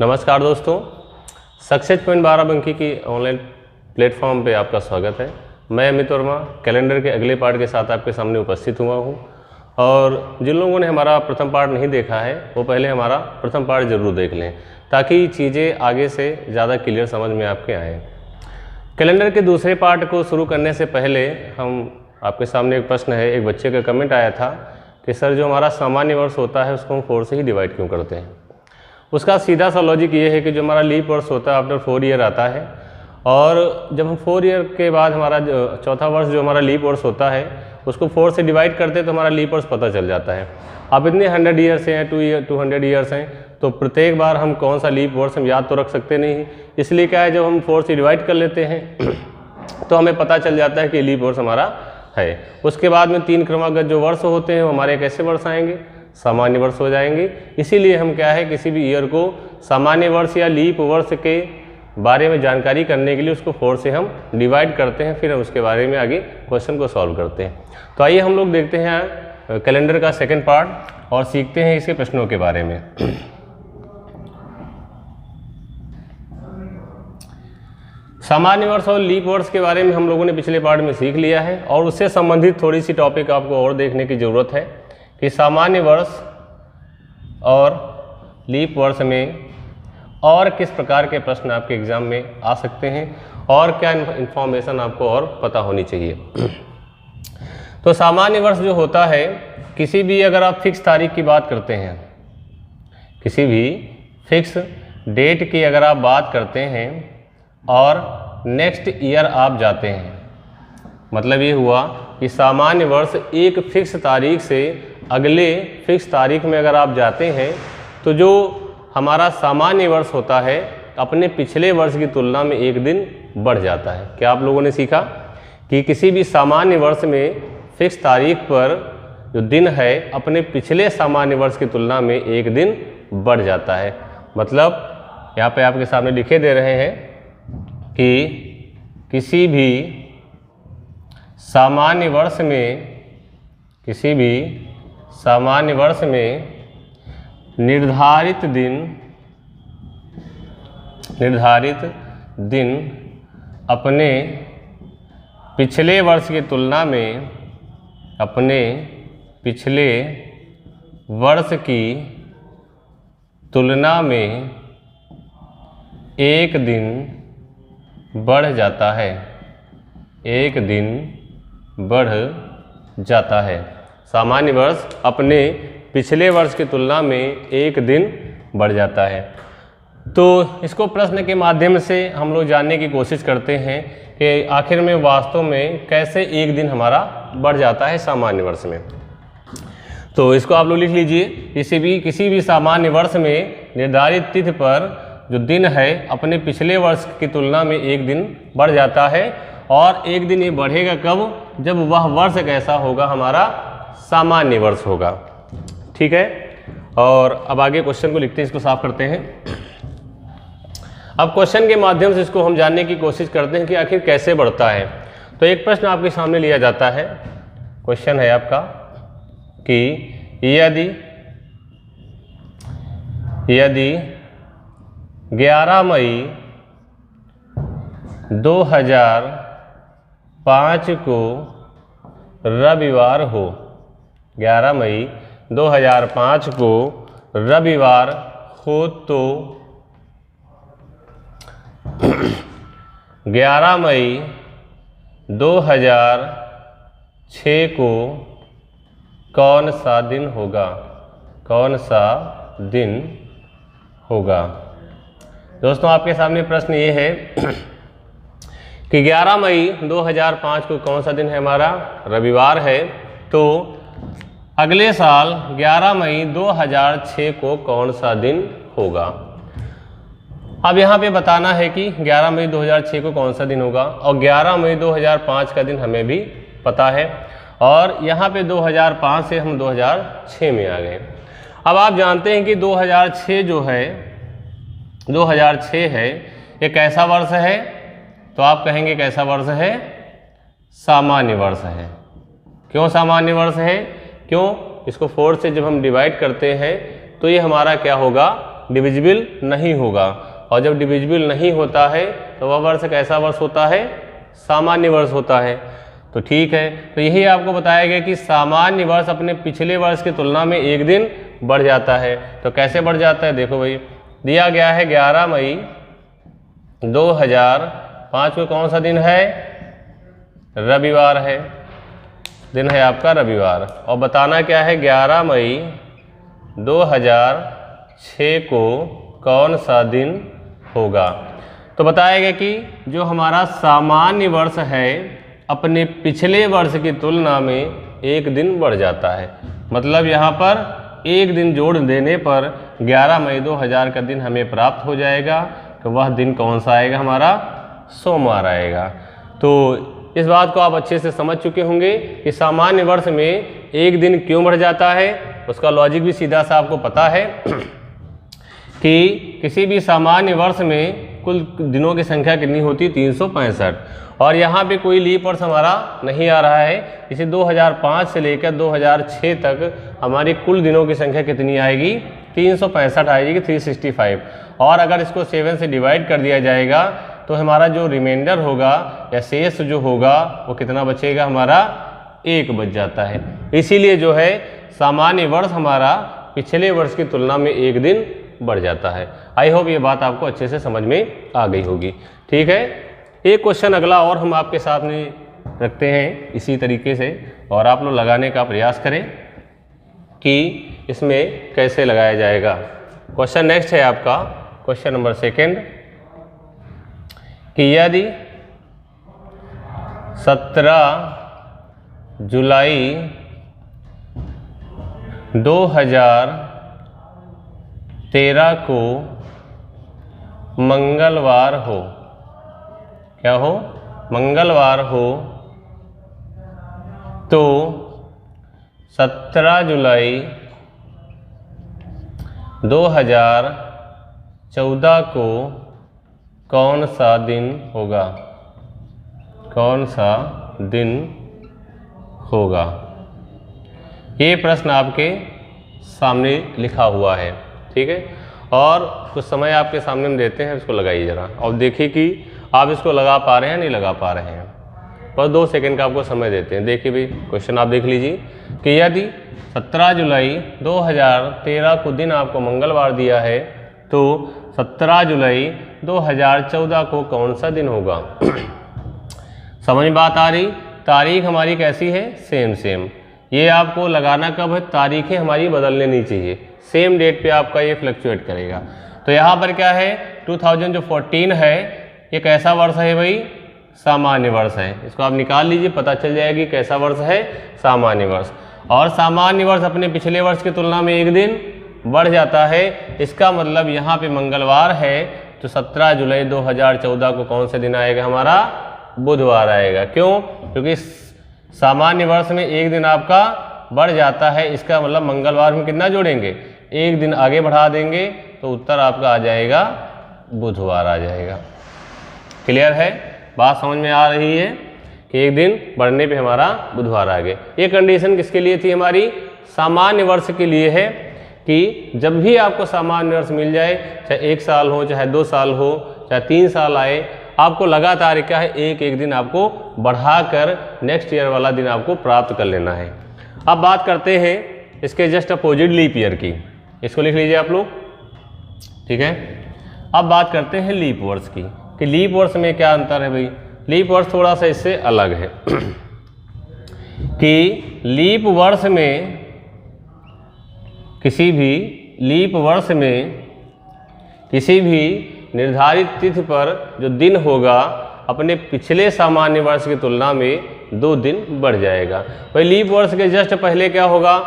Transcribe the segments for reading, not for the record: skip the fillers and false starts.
नमस्कार दोस्तों, success point Barabanki की ऑनलाइन प्लेटफॉर्म पे आपका स्वागत है। मैं अमित वर्मा कैलेंडर के अगले पार्ट के साथ आपके सामने उपस्थित हुआ हूँ। और जिन लोगों ने हमारा प्रथम पार्ट नहीं देखा है वो पहले हमारा प्रथम पार्ट ज़रूर देख लें ताकि चीज़ें आगे से ज़्यादा क्लियर समझ में आपके आएँ। कैलेंडर के दूसरे पार्ट को शुरू करने से पहले हम आपके सामने एक प्रश्न है। एक बच्चे का कमेंट आया था कि सर जो हमारा सामान्य वर्ष होता है उसको हम 4 से ही डिवाइड क्यों करते हैं। उसका सीधा सा लॉजिक ये है कि जो हमारा लीप वर्ष होता है आफ्टर 4 ईयर आता है, और जब हम 4 ईयर के बाद हमारा चौथा वर्ष जो हमारा लीप वर्ष होता है उसको 4 से डिवाइड करते हैं तो हमारा लीप वर्ष पता चल जाता है। अब इतने 100 ईयर्स हैं, 200 ईयर्स हैं, तो प्रत्येक बार हम कौन सा लीप वर्ष हम याद तो रख सकते नहीं। इसलिए क्या है, जब हम 4 से डिवाइड कर लेते हैं तो हमें पता चल जाता है कि लीप वर्ष हमारा है। उसके बाद में 3 क्रमागत जो वर्ष होते हैं वो हमारे कैसे वर्ष आएंगे, सामान्य वर्ष हो जाएंगे। इसीलिए हम क्या है, किसी भी ईयर को सामान्य वर्ष या लीप वर्ष के बारे में जानकारी करने के लिए उसको 4 से हम डिवाइड करते हैं, फिर हम उसके बारे में आगे क्वेश्चन को सॉल्व करते हैं। तो आइए हम लोग देखते हैं कैलेंडर का सेकंड पार्ट और सीखते हैं इसके प्रश्नों के बारे में। सामान्य वर्ष और लीप वर्ष के बारे में हम लोगों ने पिछले पार्ट में सीख लिया है और उससे संबंधित थोड़ी सी टॉपिक आपको और देखने की ज़रूरत है कि सामान्य वर्ष और लीप वर्ष में और किस प्रकार के प्रश्न आपके एग्ज़ाम में आ सकते हैं और क्या इन्फॉर्मेशन आपको और पता होनी चाहिए। तो सामान्य वर्ष जो होता है, किसी भी अगर आप फिक्स तारीख की बात करते हैं, किसी भी फिक्स डेट की अगर आप बात करते हैं और नेक्स्ट ईयर आप जाते हैं, मतलब ये हुआ कि सामान्य वर्ष एक फिक्स तारीख से अगले फिक्स तारीख में अगर आप जाते हैं तो जो हमारा सामान्य वर्ष होता है अपने पिछले वर्ष की तुलना में एक दिन बढ़ जाता है। क्या आप लोगों ने सीखा कि किसी भी सामान्य वर्ष में फिक्स तारीख पर जो दिन है अपने पिछले सामान्य वर्ष की तुलना में एक दिन बढ़ जाता है। मतलब यहाँ पे आपके सामने लिखे दे रहे हैं कि किसी भी सामान्य वर्ष में निर्धारित दिन अपने पिछले वर्ष की तुलना में एक दिन बढ़ जाता है, सामान्य वर्ष अपने पिछले वर्ष की तुलना में एक दिन बढ़ जाता है। तो इसको प्रश्न के माध्यम से हम लोग जानने की कोशिश करते हैं कि आखिर में वास्तव में कैसे एक दिन हमारा बढ़ जाता है सामान्य वर्ष में। तो इसको आप लोग लिख लीजिए, किसी भी सामान्य वर्ष में निर्धारित तिथि पर जो दिन है अपने पिछले वर्ष की तुलना में एक दिन बढ़ जाता है। और एक दिन ये बढ़ेगा कब, जब वह वर्ष कैसा होगा, हमारा सामान्य वर्ष होगा। ठीक है, और अब आगे क्वेश्चन को लिखते हैं, इसको साफ करते हैं। अब क्वेश्चन के माध्यम से इसको हम जानने की कोशिश करते हैं कि आखिर कैसे बढ़ता है। तो एक प्रश्न आपके सामने लिया जाता है, क्वेश्चन है आपका कि यदि 11 मई 2005 को रविवार हो, 11 मई 2005 को रविवार हो तो 11 मई 2006 को कौन सा दिन होगा। दोस्तों आपके सामने प्रश्न ये है कि 11 मई 2005 को कौन सा दिन है, हमारा रविवार है। तो अगले साल 11 मई 2006 को कौन सा दिन होगा। अब यहाँ पे बताना है कि 11 मई 2006 को कौन सा दिन होगा, और 11 मई 2005 का दिन हमें भी पता है, और यहाँ पे 2005 से हम 2006 में आ गए। अब आप जानते हैं कि 2006 जो है 2006 है, ये कैसा वर्ष है, तो आप कहेंगे कैसा वर्ष है, सामान्य वर्ष है। क्यों सामान्य वर्ष है, क्यों, इसको 4 से जब हम डिवाइड करते हैं तो ये हमारा क्या होगा, डिविजिबल नहीं होगा, और जब डिविजिबल नहीं होता है तो वह वर्ष कैसा वर्ष होता है? सामान्य वर्ष होता है। तो ठीक है, तो यही आपको बताया गया कि सामान्य वर्ष अपने पिछले वर्ष की तुलना में एक दिन बढ़ जाता है। तो कैसे बढ़ जाता है? देखो भाई, दिया गया है 11 मई 2005 को कौन सा दिन है? रविवार है, दिन है आपका रविवार। और बताना क्या है? 11 मई 2006 को कौन सा दिन होगा? तो बताया गया कि जो हमारा सामान्य वर्ष है अपने पिछले वर्ष की तुलना में एक दिन बढ़ जाता है। मतलब यहाँ पर एक दिन जोड़ देने पर 11 मई 2000 का दिन हमें प्राप्त हो जाएगा। तो वह दिन कौन सा आएगा? हमारा सोमवार आएगा। तो इस बात को आप अच्छे से समझ चुके होंगे कि सामान्य वर्ष में एक दिन क्यों बढ़ जाता है। उसका लॉजिक भी सीधा सा आपको पता है कि किसी भी सामान्य वर्ष में कुल दिनों की संख्या कितनी होती है? 365। और यहाँ पे कोई लीप वर्ष हमारा नहीं आ रहा है। इसे 2005 से लेकर 2006 तक हमारी कुल दिनों की संख्या कितनी आएगी? 365 आएगी, 365। और अगर इसको 7 से डिवाइड कर दिया जाएगा तो हमारा जो रिमाइंडर होगा या शेष जो होगा वो कितना बचेगा? हमारा 1 बच जाता है। इसीलिए जो है सामान्य वर्ष हमारा पिछले वर्ष की तुलना में एक दिन बढ़ जाता है। आई होप ये बात आपको अच्छे से समझ में आ गई होगी। ठीक है, एक क्वेश्चन अगला और हम आपके सामने रखते हैं इसी तरीके से, और आप लोग लगाने का प्रयास करें कि इसमें कैसे लगाया जाएगा। क्वेश्चन नेक्स्ट है आपका, क्वेश्चन नंबर 2 कि यदि 17 जुलाई 2013 को मंगलवार हो, क्या हो? मंगलवार हो, तो 17 जुलाई 2014 को कौन सा दिन होगा? कौन सा दिन होगा? ये प्रश्न आपके सामने लिखा हुआ है। ठीक है, और कुछ समय आपके सामने हम देते हैं, इसको लगाइए ज़रा और देखिए कि आप इसको लगा पा रहे हैं नहीं लगा पा रहे हैं। बस 2 सेकंड का आपको समय देते हैं। देखिए भाई, क्वेश्चन आप देख लीजिए कि यदि 17 जुलाई 2013 को दिन आपको मंगलवार दिया है तो 17 जुलाई 2014 को कौन सा दिन होगा? समझ में बात आ रही? तारीख हमारी कैसी है? सेम। ये आपको लगाना कब है? तारीखें हमारी बदलने नहीं चाहिए, सेम डेट पे आपका ये फ्लक्चुएट करेगा। तो यहाँ पर क्या है? 2014 है, ये कैसा वर्ष है भाई? सामान्य वर्ष है। इसको आप निकाल लीजिए, पता चल जाएगी कैसा वर्ष है? सामान्य वर्ष। और सामान्य वर्ष अपने पिछले वर्ष की तुलना में एक दिन बढ़ जाता है। इसका मतलब यहाँ पे मंगलवार है तो 17 जुलाई 2014 को कौन सा दिन आएगा? हमारा बुधवार आएगा। क्यों? क्योंकि सामान्य वर्ष में एक दिन आपका बढ़ जाता है। इसका मतलब मंगलवार में कितना जोड़ेंगे? एक दिन आगे बढ़ा देंगे तो उत्तर आपका आ जाएगा बुधवार आ जाएगा। क्लियर है? बात समझ में आ रही है कि एक दिन बढ़ने पे हमारा बुधवार आ गए। ये कंडीशन किसके लिए थी? हमारी सामान्य वर्ष के लिए है कि जब भी आपको सामान्य वर्ष मिल जाए, चाहे 1 साल हो, चाहे 2 साल हो, चाहे 3 साल आए, आपको लगातार क्या है? एक दिन आपको बढ़ाकर नेक्स्ट ईयर वाला दिन आपको प्राप्त कर लेना है। अब बात करते हैं इसके जस्ट अपोजिट लीप ईयर की। इसको लिख लीजिए आप लोग। ठीक है, अब बात करते हैं लीप वर्ष की कि लीप वर्ष में क्या अंतर है भाई? लीप वर्ष थोड़ा सा इससे अलग है कि लीप वर्ष में किसी भी निर्धारित तिथि पर जो दिन होगा अपने पिछले सामान्य वर्ष की तुलना में 2 दिन बढ़ जाएगा। भाई लीप वर्ष के जस्ट पहले क्या होगा?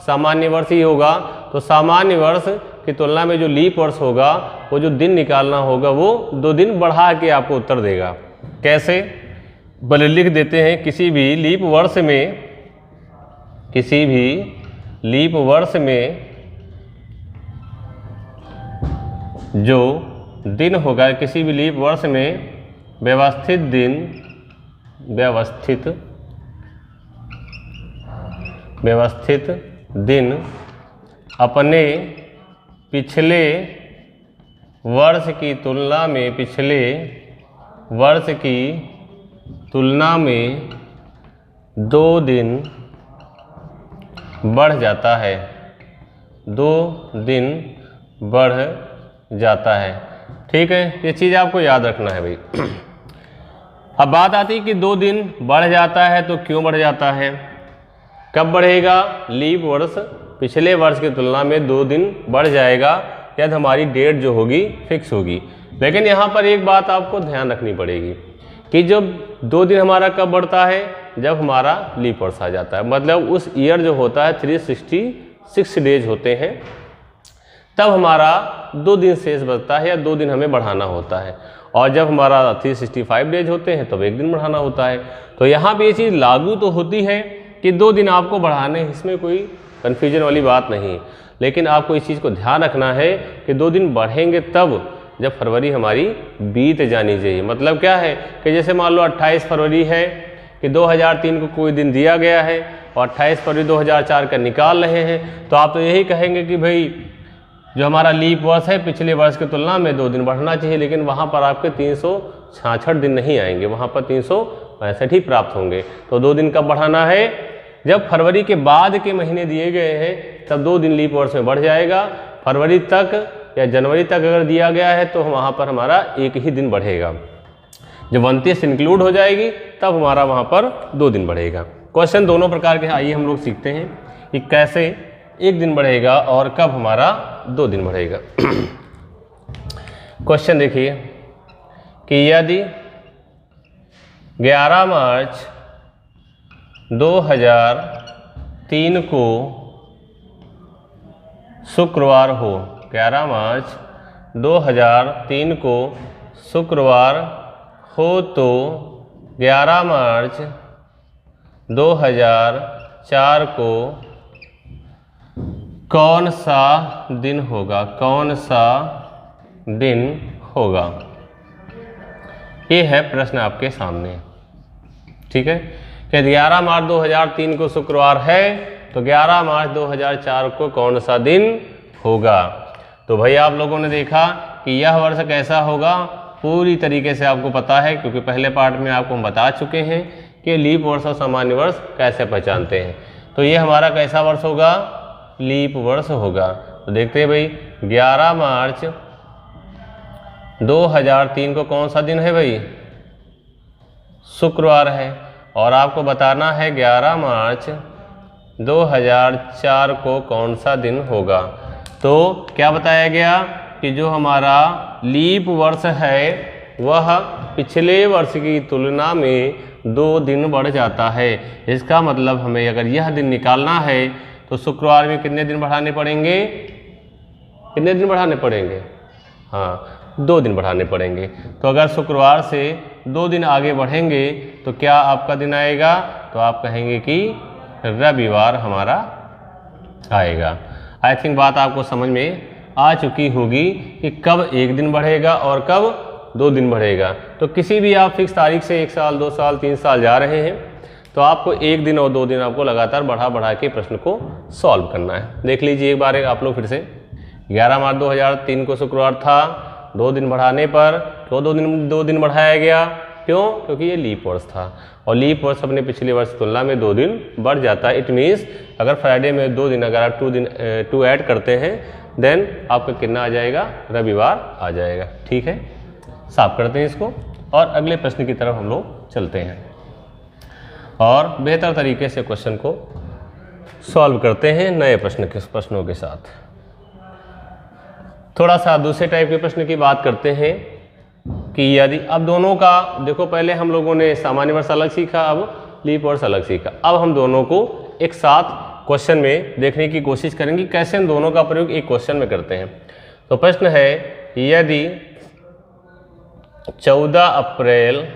सामान्य वर्ष ही होगा। तो सामान्य वर्ष की तुलना में जो लीप वर्ष होगा वो जो दिन निकालना होगा वो 2 दिन बढ़ा के आपको उत्तर देगा। कैसे? भले लिख देते हैं, किसी भी लीप वर्ष में जो दिन होगा, किसी भी लीप वर्ष में व्यवस्थित दिन अपने पिछले वर्ष की तुलना में पिछले वर्ष की तुलना में 2 दिन बढ़ जाता है, 2 दिन बढ़ जाता है। ठीक है, ये चीज़ आपको याद रखना है भाई। अब बात आती है कि 2 दिन बढ़ जाता है तो क्यों बढ़ जाता है, कब बढ़ेगा? लीप वर्ष पिछले वर्ष की तुलना में 2 दिन बढ़ जाएगा यदि हमारी डेट जो होगी फिक्स होगी। लेकिन यहाँ पर एक बात आपको ध्यान रखनी पड़ेगी कि जब 2 दिन हमारा कब बढ़ता है, जब हमारा लीप वर्ष आ जाता है, मतलब उस ईयर जो होता है 366 डेज होते हैं, तब हमारा 2 दिन शेष बचता है या 2 दिन हमें बढ़ाना होता है। और जब हमारा 365 डेज होते हैं तब 1 दिन बढ़ाना होता है। तो यहाँ पे ये चीज़ लागू तो होती है कि 2 दिन आपको बढ़ाने, इसमें कोई कन्फ्यूजन वाली बात नहीं, लेकिन आपको इस चीज़ को ध्यान रखना है कि 2 दिन बढ़ेंगे तब जब फरवरी हमारी बीत जानी चाहिए। मतलब क्या है कि जैसे मान लो 28 फरवरी है कि 2003 को कोई दिन दिया गया है और 28 फरवरी 2004 का निकाल रहे हैं, तो आप तो यही कहेंगे कि भाई जो हमारा लीप वर्ष है पिछले वर्ष की तुलना में 2 दिन बढ़ना चाहिए, लेकिन वहाँ पर आपके 366 दिन नहीं आएंगे, वहाँ पर 365 ही प्राप्त होंगे। तो 2 दिन कब बढ़ाना है? जब फरवरी के बाद के महीने दिए गए हैं तब 2 दिन लीप वर्ष में बढ़ जाएगा। फरवरी तक या जनवरी तक अगर दिया गया है तो वहाँ पर हमारा 1 ही दिन बढ़ेगा। जब 29 इंक्लूड हो जाएगी तब हमारा वहाँ पर 2 दिन बढ़ेगा। क्वेश्चन दोनों प्रकार के, आइए हम लोग सीखते हैं कि कैसे 1 दिन बढ़ेगा और कब हमारा 2 दिन बढ़ेगा। क्वेश्चन देखिए कि यदि 11 मार्च 2003 को शुक्रवार हो, 11 मार्च 2003 को शुक्रवार हो तो 11 मार्च 2004 को कौन सा दिन होगा, कौन सा दिन होगा? ये है प्रश्न आपके सामने। ठीक है, कि 11 मार्च 2003 को शुक्रवार है तो 11 मार्च 2004 को कौन सा दिन होगा? तो भाई आप लोगों ने देखा कि यह वर्ष कैसा होगा, पूरी तरीके से आपको पता है, क्योंकि पहले पार्ट में आपको हम बता चुके हैं कि लीप वर्ष और सामान्य वर्ष कैसे पहचानते हैं। तो ये हमारा कैसा वर्ष होगा? लीप वर्ष होगा। तो देखते हैं भाई 11 मार्च 2003 को कौन सा दिन है भाई? शुक्रवार है। और आपको बताना है 11 मार्च 2004 को कौन सा दिन होगा। तो क्या बताया गया कि जो हमारा लीप वर्ष है वह पिछले वर्ष की तुलना में 2 दिन बढ़ जाता है। इसका मतलब हमें अगर यह दिन निकालना है तो शुक्रवार में कितने दिन बढ़ाने पड़ेंगे? कितने दिन बढ़ाने पड़ेंगे? हाँ, 2 दिन बढ़ाने पड़ेंगे। तो अगर शुक्रवार से 2 दिन आगे बढ़ेंगे तो क्या आपका दिन आएगा? तो आप कहेंगे कि रविवार हमारा आएगा। आई थिंक बात आपको समझ में आ चुकी होगी कि कब 1 दिन बढ़ेगा और कब 2 दिन बढ़ेगा। तो किसी भी आप फिक्स तारीख से 1 साल 2 साल 3 साल जा रहे हैं तो आपको 1 दिन और 2 दिन आपको लगातार बढ़ा के प्रश्न को सॉल्व करना है। देख लीजिए एक बार आप लोग फिर से। 11 मार्च 2003 को शुक्रवार था, 2 दिन बढ़ाने पर क्यों 2 दिन बढ़ाया गया? क्यों? क्योंकि ये लीप वर्ष था और लीप वर्ष अपने पिछले वर्ष की तुलना में 2 दिन बढ़ जाता है। इट मीन्स अगर फ्राइडे में 2 दिन अगर आप 2 ऐड करते हैं देन आपका कितना आ जाएगा? रविवार आ जाएगा। ठीक है, साफ करते हैं इसको और अगले प्रश्न की तरफ हम लोग चलते हैं और बेहतर तरीके से क्वेश्चन को सॉल्व करते हैं नए प्रश्नों के साथ। थोड़ा सा दूसरे टाइप के प्रश्न की बात करते हैं कि यदि अब दोनों का देखो, पहले हम लोगों ने सामान्य वर्ष अलग सीखा, अब लीप वर्ष अलग सीखा। अब हम दोनों को एक साथ क्वेश्चन में देखने की कोशिश करेंगे कैसे इन दोनों का प्रयोग एक क्वेश्चन में करते हैं। तो प्रश्न है यदि 14 अप्रैल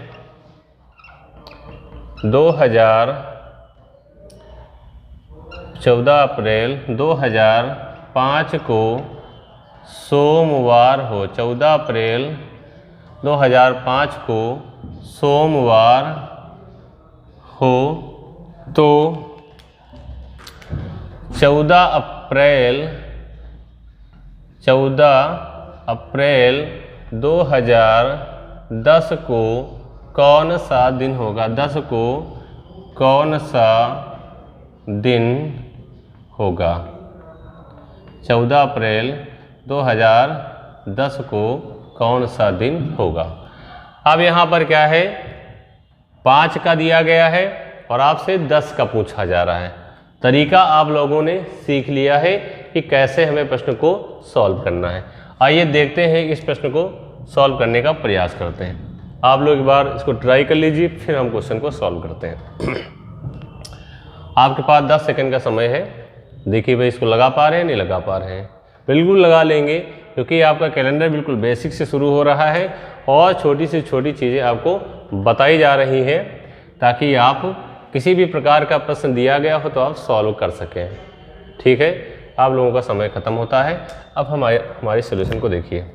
2005 को सोमवार हो, 14 अप्रैल 2005 को सोमवार हो तो 14 अप्रैल 2010 को कौन सा दिन होगा? 10 को कौन सा दिन होगा? 14 अप्रैल 2010 को कौन सा दिन होगा? अब यहाँ पर क्या है, 5 का दिया गया है और आपसे 10 का पूछा जा रहा है। तरीका आप लोगों ने सीख लिया है कि कैसे हमें प्रश्न को सॉल्व करना है। आइए देखते हैं इस प्रश्न को सॉल्व करने का प्रयास करते हैं। आप लोग एक बार इसको ट्राई कर लीजिए, फिर हम क्वेश्चन को सॉल्व करते हैं। आपके पास 10 सेकंड का समय है। देखिए भाई, इसको लगा पा रहे हैं, नहीं लगा पा रहे हैं? बिल्कुल लगा लेंगे, क्योंकि आपका कैलेंडर बिल्कुल बेसिक से शुरू हो रहा है और छोटी से छोटी चीज़ें आपको बताई जा रही हैं, ताकि आप किसी भी प्रकार का प्रश्न दिया गया हो तो आप सॉल्व कर सकें। ठीक है, आप लोगों का समय ख़त्म होता है। अब हमारे सोल्यूशन को देखिए,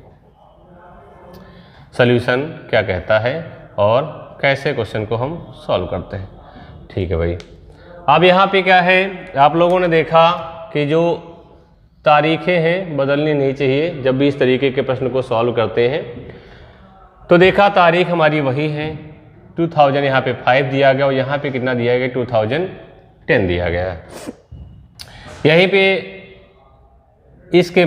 सोल्यूशन क्या कहता है और कैसे क्वेश्चन को हम सॉल्व करते हैं। ठीक है भाई, अब यहाँ पे क्या है, आप लोगों ने देखा कि जो तारीखें हैं बदलनी नहीं चाहिए जब भी इस तरीके के प्रश्न को सॉल्व करते हैं। तो देखा तारीख हमारी वही है, 2000 यहाँ पे 5 दिया गया और यहाँ पे कितना दिया गया, 2010 दिया गया है। यहीं पे इसके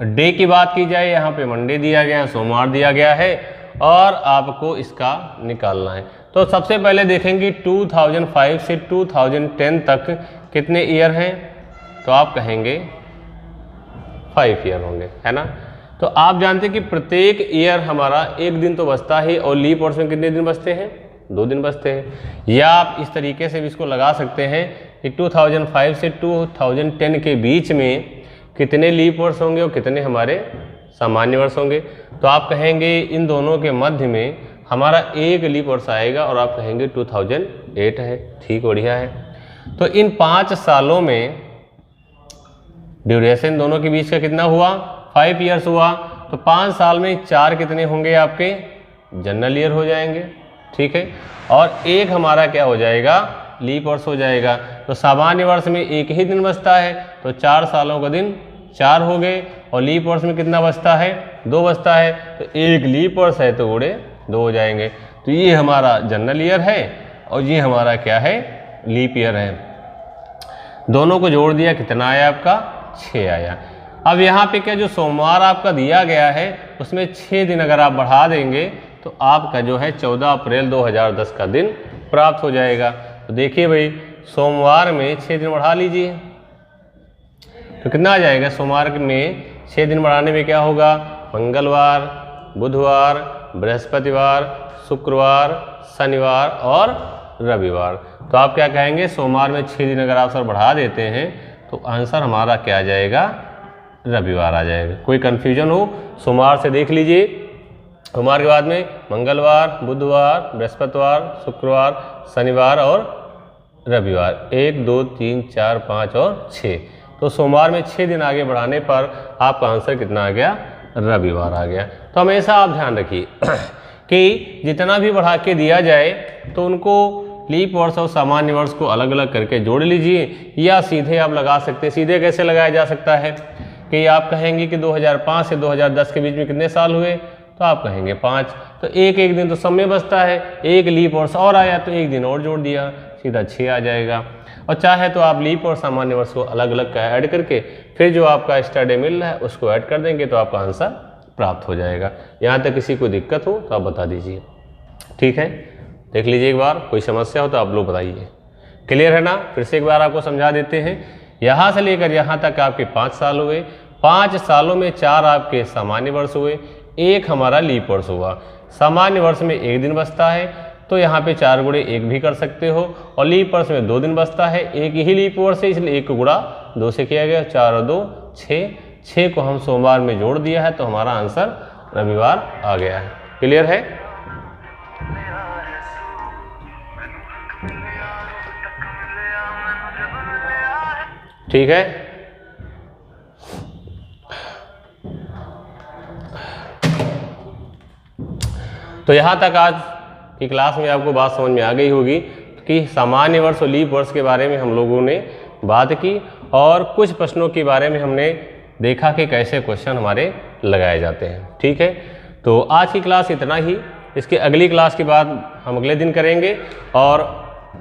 डे की बात की जाए, यहाँ पे मंडे दिया गया है, सोमवार दिया गया है और आपको इसका निकालना है। तो सबसे पहले देखेंगे 2005 से 2010 तक कितने ईयर हैं, तो आप कहेंगे 5 ईयर होंगे, है ना। तो आप जानते हैं कि प्रत्येक ईयर हमारा एक दिन तो बचता है और लीप वर्ष में कितने दिन बचते हैं, 2 दिन बचते हैं। या आप इस तरीके से भी इसको लगा सकते हैं कि 2005 से 2010 के बीच में कितने लीप वर्ष होंगे और कितने हमारे सामान्य वर्ष होंगे। तो आप कहेंगे इन दोनों के मध्य में हमारा एक लीप वर्ष आएगा और आप कहेंगे 2008 है। ठीक, बढ़िया है। तो इन 5 सालों में ड्यूरेशन दोनों के बीच का कितना हुआ, 5 ईयर्स हुआ। तो 5 साल में 4 कितने होंगे, आपके जनरल ईयर हो जाएंगे। ठीक है, और एक हमारा क्या हो जाएगा, लीप वर्ष हो जाएगा। तो सामान्य वर्ष में एक ही दिन बचता है, तो 4 सालों का दिन 4 हो गए और लीप वर्ष में कितना बचता है, 2 बचता है। तो एक लीप वर्ष है तो उड़े 2 हो जाएंगे। तो ये हमारा जनरल ईयर है और ये हमारा क्या है, लीप ईयर है। दोनों को जोड़ दिया, कितना आया आपका, 6 आया। अब यहाँ पे क्या, जो सोमवार आपका दिया गया है उसमें 6 दिन अगर आप बढ़ा देंगे तो आपका जो है 14 अप्रैल 2010 का दिन प्राप्त हो जाएगा। तो देखिए भाई, सोमवार में 6 दिन बढ़ा लीजिए तो कितना आ जाएगा, सोमवार में 6 दिन बढ़ाने में क्या होगा, मंगलवार, बुधवार, बृहस्पतिवार, शुक्रवार, शनिवार और रविवार। तो आप क्या कहेंगे, सोमवार में 6 दिन अगर आप सर बढ़ा देते हैं तो आंसर हमारा क्या आ जाएगा, रविवार आ जाएगा। कोई कन्फ्यूजन हो, सोमवार से देख लीजिए, सोमवार के बाद में मंगलवार, बुधवार, बृहस्पतिवार, शुक्रवार, शनिवार और रविवार, 1 2 3 4 5 और 6। तो सोमवार में 6 दिन आगे बढ़ाने पर आपका आंसर कितना आ गया, रविवार आ गया। तो हमेशा आप ध्यान रखिए कि जितना भी बढ़ा के दिया जाए तो उनको लीप वर्ष और सामान्य वर्ष को अलग अलग करके जोड़ लीजिए, या सीधे आप लगा सकते हैं। सीधे कैसे लगाया जा सकता है कि आप कहेंगे कि 2005 से 2010 के बीच में कितने साल हुए, तो आप कहेंगे 5। तो एक दिन तो सब में बचता है, एक लीप वर्ष और आया तो एक दिन और जोड़ दिया, सीधा 6 आ जाएगा। और चाहे तो आप लीप और सामान्य वर्ष को अलग अलग का ऐड करके फिर जो आपका एक्स्ट्रा डे मिल रहा है उसको ऐड कर देंगे तो आपका आंसर प्राप्त हो जाएगा। यहाँ तक किसी को दिक्कत हो तो आप बता दीजिए। ठीक है, देख लीजिए एक बार, कोई समस्या हो तो आप लोग बताइए। क्लियर है ना, फिर से एक बार आपको समझा देते हैं। यहाँ से लेकर यहाँ तक आपके 5 साल हुए, 5 सालों में 4 आपके सामान्य वर्ष हुए, 1 हमारा लीप वर्ष हुआ। सामान्य वर्ष में 1 दिन बचता है तो यहाँ पे 4 गुणे 1 भी कर सकते हो, और लीप वर्ष में 2 दिन बचता है, एक ही लीप वर्ष है इसलिए 1 को गुणा 2 से किया गया, 4 और 2 6, 6 को हम सोमवार में जोड़ दिया है तो हमारा आंसर रविवार आ गया है। क्लियर है, ठीक है। तो यहाँ तक आज की क्लास में आपको बात समझ में आ गई होगी कि सामान्य वर्ष और लीप वर्ष के बारे में हम लोगों ने बात की और कुछ प्रश्नों के बारे में हमने देखा कि कैसे क्वेश्चन हमारे लगाए जाते हैं। ठीक है, तो आज की क्लास इतना ही। इसके अगली क्लास की बात हम अगले दिन करेंगे, और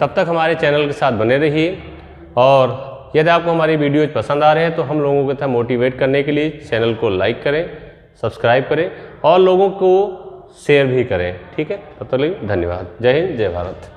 तब तक हमारे चैनल के साथ बने रहिए। और यदि आपको हमारी वीडियोज पसंद आ रहे हैं तो हम लोगों को मोटिवेट करने के लिए चैनल को लाइक करें, सब्सक्राइब करें और लोगों को शेयर भी करें। ठीक है, तब तक के लिए धन्यवाद। जय हिंद, जय भारत।